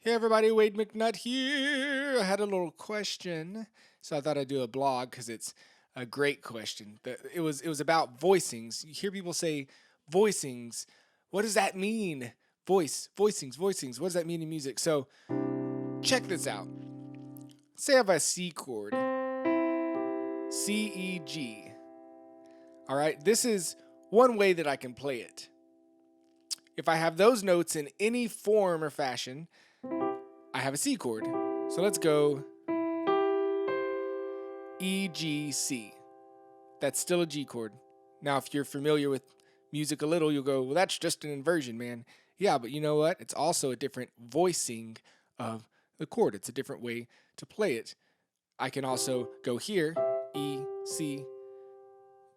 Hey everybody, Wade McNutt here. I had a little question, so I thought I'd do a blog because it's a great question. It was about voicings. You hear people say voicings. What does that mean? Voicings. What does that mean in music? So check this out. Say I have a C chord, C E G. All right, this is one way that I can play it. If I have those notes in any form or fashion, I have a C chord. So let's go E, G, C. That's still a G chord. Now, if you're familiar with music a little, you'll go, well, that's just an inversion, man. Yeah, but you know what? It's also a different voicing of the chord. It's a different way to play it. I can also go here, E, C,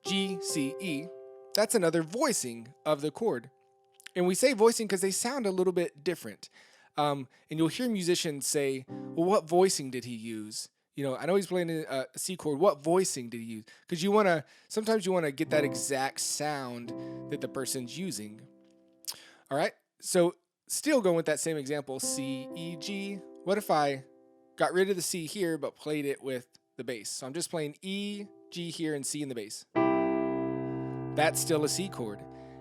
G, C, E. That's another voicing of the chord. And we say voicing because they sound a little bit different. And you'll hear musicians say, well, what voicing did he use? You know, I know he's playing a C chord. What voicing did he use? Because sometimes you want to get that exact sound that the person's using. All right. So still going with that same example, C, E, G. What if I got rid of the C here, but played it with the bass? So I'm just playing E, G here, and C in the bass. That's still a C chord.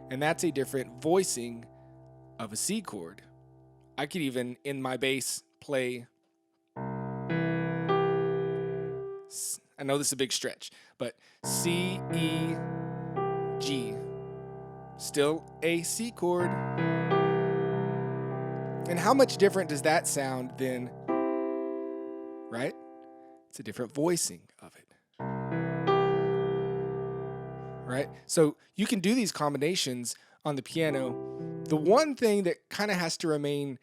And that's a different voicing of a C chord. I could even, in my bass, play. I know this is a big stretch, but C, E, G. Still a C chord. And how much different does that sound than, right? It's a different voicing of it. Right? So you can do these combinations on the piano. The one thing that kind of has to remain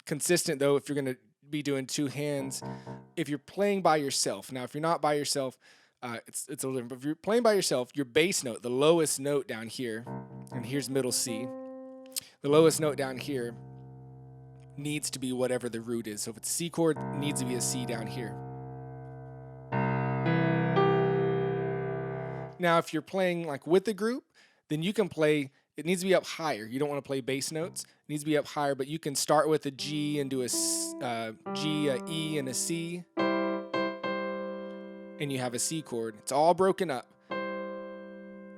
consistent, though, if you're going to be doing two hands, if you're playing by yourself. Now, if you're not by yourself, it's a little different. But if you're playing by yourself, your bass note, the lowest note down here, and here's middle C, the lowest note down here needs to be whatever the root is. So if it's a C chord, it needs to be a C down here. Now, if you're playing like with a group, then you can play, it needs to be up higher. You don't want to play bass notes. It needs to be up higher, but you can start with a G and do a G, a E, and a C. And you have a C chord. It's all broken up.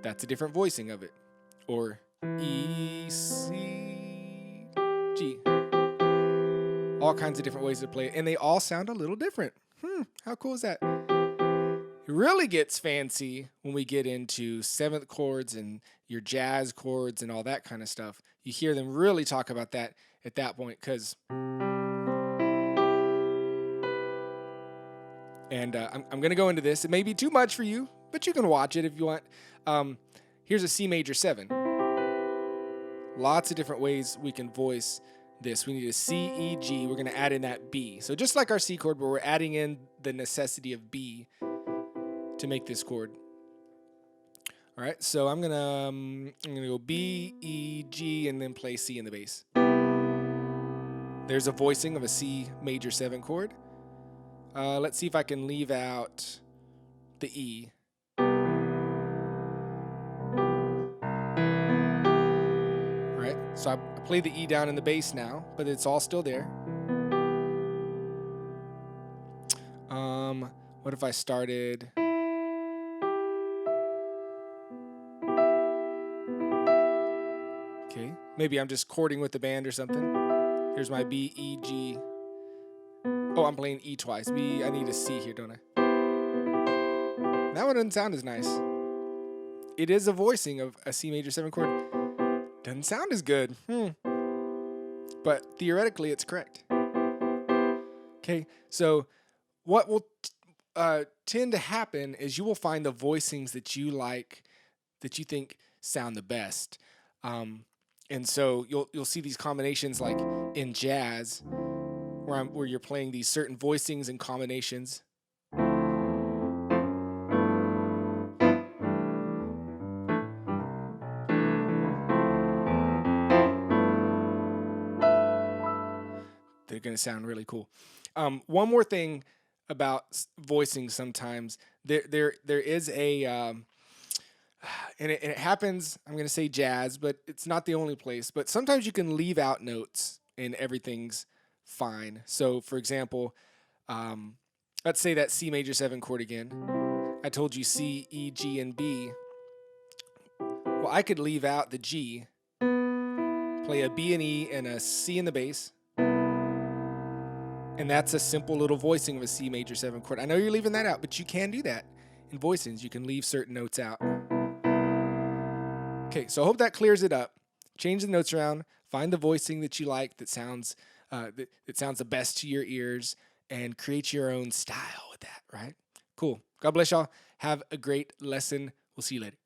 That's a different voicing of it. Or E, C, G. All kinds of different ways to play it. And they all sound a little different. How cool is that? It really gets fancy when we get into seventh chords and your jazz chords and all that kind of stuff. You hear them really talk about that at that point, because I'm going to go into this. It may be too much for you, but you can watch it if you want. Here's a C major 7. Lots of different ways we can voice this. We need a C, E, G. We're going to add in that B. So just like our C chord, but we're adding in the necessity of B to make this chord. All right, so I'm gonna go B, E, G, and then play C in the bass. There's a voicing of a C major 7 chord. Let's see if I can leave out the E. All right, so I play the E down in the bass now, but it's all still there. What if I started? Okay, maybe I'm just chording with the band or something. Here's my B, E, G. Oh, I'm playing E twice. B, I need a C here, don't I? That one doesn't sound as nice. It is a voicing of a C major 7 chord. Doesn't sound as good. But theoretically, it's correct. Okay, so what will tend to happen is you will find the voicings that you like, that you think sound the best. And so you'll see these combinations like in jazz, where you're playing these certain voicings and combinations. They're going to sound really cool. One more thing about voicing sometimes, there is a, and it happens, I'm going to say jazz, but it's not the only place. But sometimes you can leave out notes and everything's fine. So, for example, let's say that C major 7 chord again. I told you C, E, G, and B. Well, I could leave out the G, play a B and E and a C in the bass, and that's a simple little voicing of a C major 7 chord. I know you're leaving that out, but you can do that in voicings. You can leave certain notes out. Okay, so I hope that clears it up. Change the notes around, find the voicing that you like that sounds that sounds the best to your ears, and create your own style with that, right? Cool. God bless y'all. Have a great lesson. We'll see you later.